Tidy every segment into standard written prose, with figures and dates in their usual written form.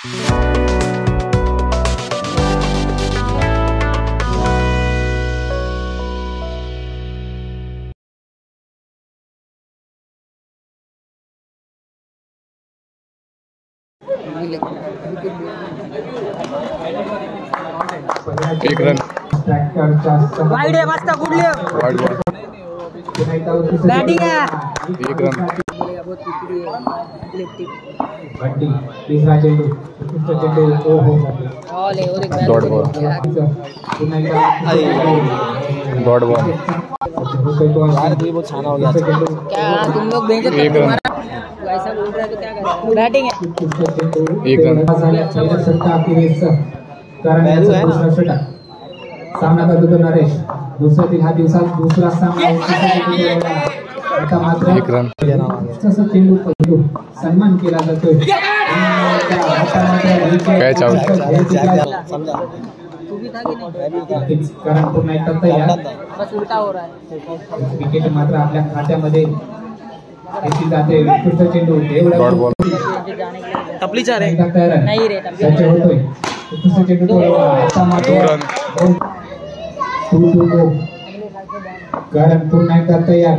एक run wide है मस्त गुड ले वाइड बॉल बैटिंग है एक रन बहुत पिछड़ी है इलेक्ट्रिक बंटी तीसरा चेंडू ऑल है और एक डॉट बॉल डॉट बॉल यार ये बहुत छाना हो गया क्या तुम लोग बेंच पे एक रन ऐसा बोल रहा है तो क्या करें बैटिंग है एक रन सामना करतो तो नरेश दुसऱ्यातील हा दिवसात दुसरा सामना आता मात्र एक रन तसं चेंडू पडतो सन्मान केला जातोय कॅच आउट समजा तू भी था कि नहीं कारण पुन्हा एकदा तयार बस उल्टा हो रहा है विकेट मात्र आपल्या खात्यामध्ये घेतली जाते उत्कृष्ट चेंडू डॉट बॉल टपली चार है नहीं रे टपली सज्ज होतोय उत्कृष्ट चेंडू आता मात्र कारण पुन्हा एकदा तयार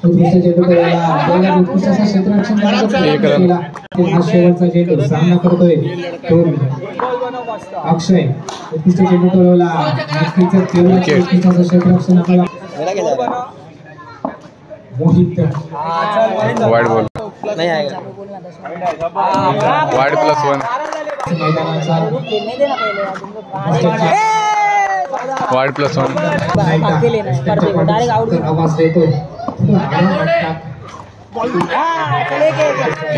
उत्कृष्ट चेंडू उत्कृष्ट क्षेत्ररक्षण केला शेवटचा चेंडू सामना करतोय तो अक्षय उत्कृष्ट चेंडू टोलवला नक्कीच क्षेत्ररक्षण आपल्याला मोहित वाइड बॉल नहीं आएगा वाइड +1 मैदानाचा खेलने देना पहले यार तुमको वाइड +1 आके लेना कर दे डायरेक्ट आउट आवाज देतोय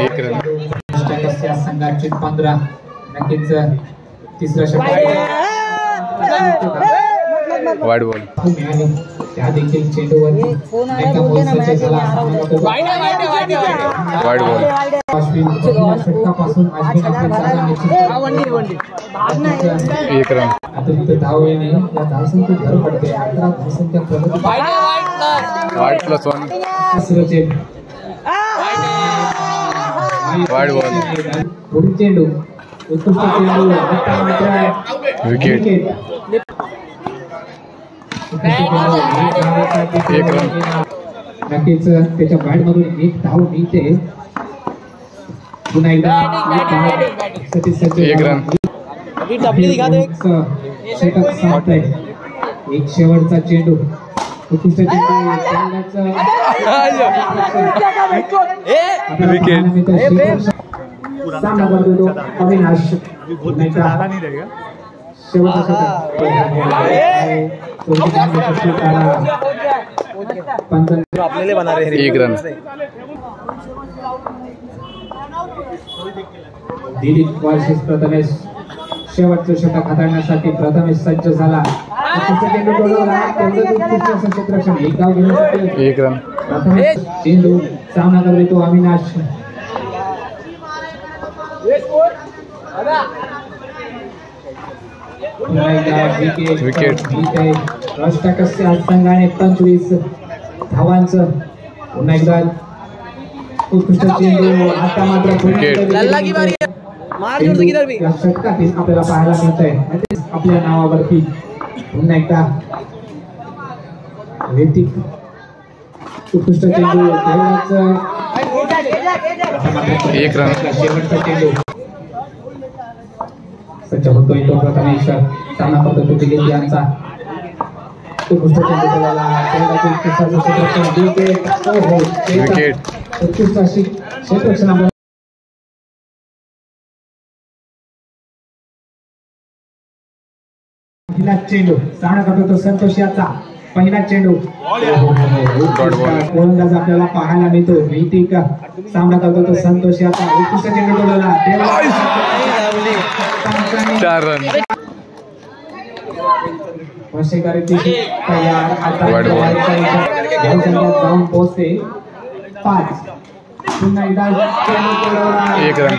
एक रन संघाचे 15 नक्कीच तिसरा षटक वाइड बॉल त्या देखील चेंडूवर एकदा मोहित झाला वाइड बॉल अश्विन षटकापासून अश्विन आपली जागा निश्चित एक रन अतिरिक्त धाव येणे या धावसंख्येत भर पडते 11 धावसंख्या प्रगती वाइड +1 तिसरं चेंडू वाइड बॉल पुढील चेंडू उत्कृष्ट चेंडू विकेट एक रन नक्कीच त्याच्या बॅटमधून एक धाव मिळते पुन्हा एकदा एक रन षटक संपतंय एक शेवटचा चेंडू उत्कृष्ट चेंडू विकेट सामना करतो अविनाश शेवटचा आपल्याला बना रहे एक रन दिलीप वार्षिक प्रथमेश शेवटचं षटक हाताळण्यासाठी प्रथमेश सज्ज झाला क्षेत्ररक्षण एक धाव घेण्यासाठी एक रन प्रथमेश चेंडू सामना करतो अविनाश विकेट राष्ट्रकस्य संघाने 25 धावांचं पुन्हा एकदा उत्कृष्ट चेंडू आता मात्र षटकातील आपल्याला पाहायला मिळत आहे आपल्या नावावरती पुन्हा एकदा ऋतिक उत्कृष्ट चेंडू एक रन शेवटचा चेंडू सज्ज होतोय तो प्रथमेश सामना करतो तो दिलीप यांचा उत्कृष्ट चेंडू विकेट उत्कृष्ट क्षेत्ररक्षण पहिला चेंडू सामना करतो तो संतोष याचा पहिला चेंडू गोलंदाज आपल्याला पाहायला मिळतो ऋतिक सामना करतो तो संतोष याचा उत्कृष्ट चेंडू टोलवला 4 रन तयार आता जाऊन पोहोचते 5 पुन्हा एकदा एक रन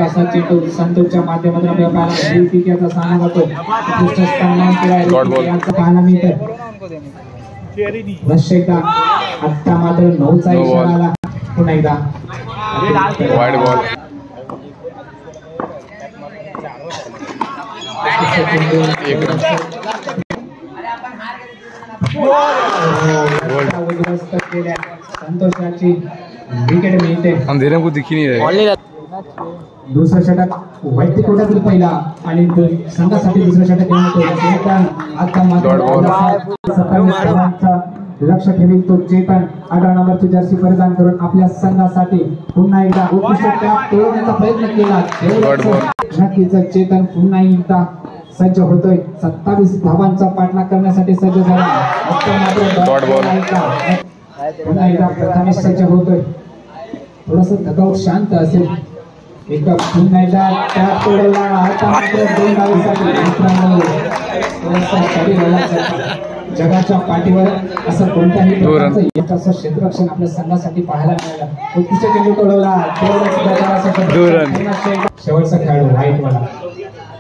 असा चेंडू संतोषच्या माध्यमातून आपल्याला पाहायला ऋतिक याचा सामना करतो पाहायला मिळतं आता मात्र 9चा इशारा आला पुन्हा एकदा वाइड बॉल एक रन संतोषाची विकेट मिळते. अंधेरे को दिखी नहीं रहे. दुसरा षटक वैयक्तिक कोटातील पहिला आणि संघासाठी दुसरा षटक आता मात्र लक्ष ठेवील तो चेतन 18 नंबरची जर्सी परिधान करून आपल्या संघासाठी पुन्हा एकदा उत्कृष्ट तोडण्याचा प्रयत्न केला. नक्कीच चेतन पुन्हा एकदा सज्ज होतोय. 27 धावांचा पाठलाग करण्यासाठी सज्ज झाला. पुन्हा एकदा प्रथमेश सज्ज होतोय. थोडस दगाव शांत असेल. एका पुन्हा एकदा त्या तोडला. आता मात्र 2 धावांसाठी जगाच्या पाठीवर असं कोणत्याही प्रकारचं क्षेत्ररक्षण आपल्या संघासाठी पाहायला मिळालं. उत्कृष्ट चेंडू तोडवला. शेवटचा खेळाडू व्हाईट वाला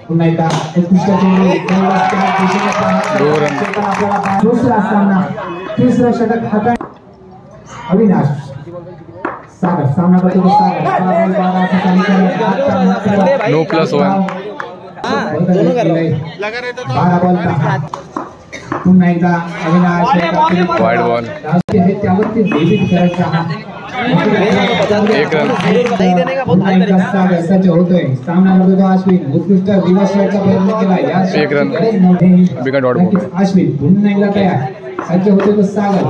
पुन्हा एकदा उत्कृष्ट चेंडू. दुसरा सामना तिसरा षटक हातात. अविनाश सागर सामना करतो. नो +1. 12 बॉल. पुन्हा एकदा अविनाश वाइड बॉल. त्यावरती डेबिट करायचा. एक रन. सज्ज होतोय. सामना करतो अश्विन. उत्कृष्ट रिव्हर्स शॉटचा प्रयत्न केला. एक रन. बिगा डॉट बॉल. अश्विन पुन्हा एकदा तयार. सज्ज होतोय तो सागर.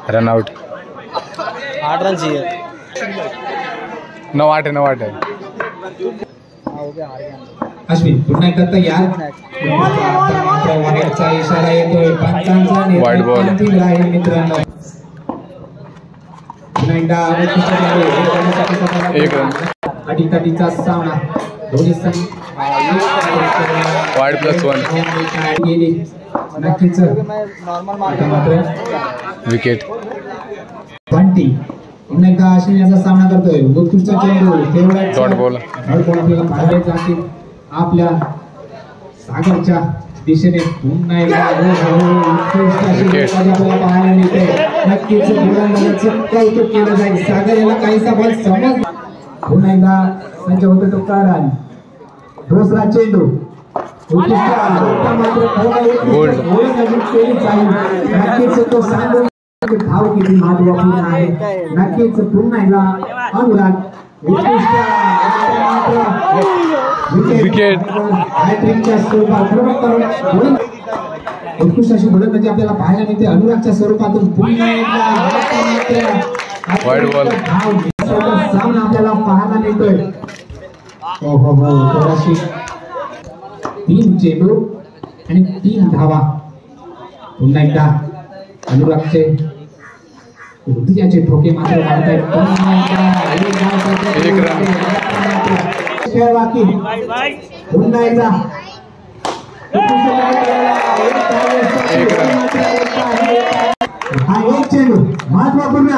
Run out. 8 रन चाहिए. 9-8 है. अश्विन पुन्हा एकदा तयार. वाईडचा इशारा येतोय. पंचांचा वाईड बॉल. मित्रांनो पुन्हा एकदा एक रन. अटीतटीचा सामना. दोन्ही संघ वाइड +1. गेली. नक्कीच आता मात्र विकेट. बंटी पुन्हा एकदा अश्विन याचा सामना करतोय. उत्कृष्ट चेंडू. Dot ball. आपल्याला पाहायला जातील आपल्या सागरच्या दिशेने. पुन्हा एकदा आपल्याला पाहायला मिळते. नक्कीच गोलंदाजाचं कौतुक केलं जाईल. सागर याला काहीसा बॉल समज. पुन्हा एकदा सज्ज होतो तो कारण. दुसरा चेंडू. केली जाईल. नक्कीच तो सांगून धाव किती महत्वपूर्ण आहे. नक्कीच पुन्हा एकदा अनुराग विकेट. उत्कृष्ट अशी गोलंदाजी आपल्याला पाहायला मिळते अनुरागच्या स्वरूपातून. पुन्हा एकदा वाईड बॉल. सामना आपल्याला पाहायला मिळतोय. थोडाशी 3 चेंडू आणि 3 धावा. पुन्हा एकदा अनुरागचे हृदयाचे ठोके मात्र मारतायत. एक रन. खेळ बाकी. पुन्हा एकदा एक रन. हा एक चेंडू महत्वपूर्ण.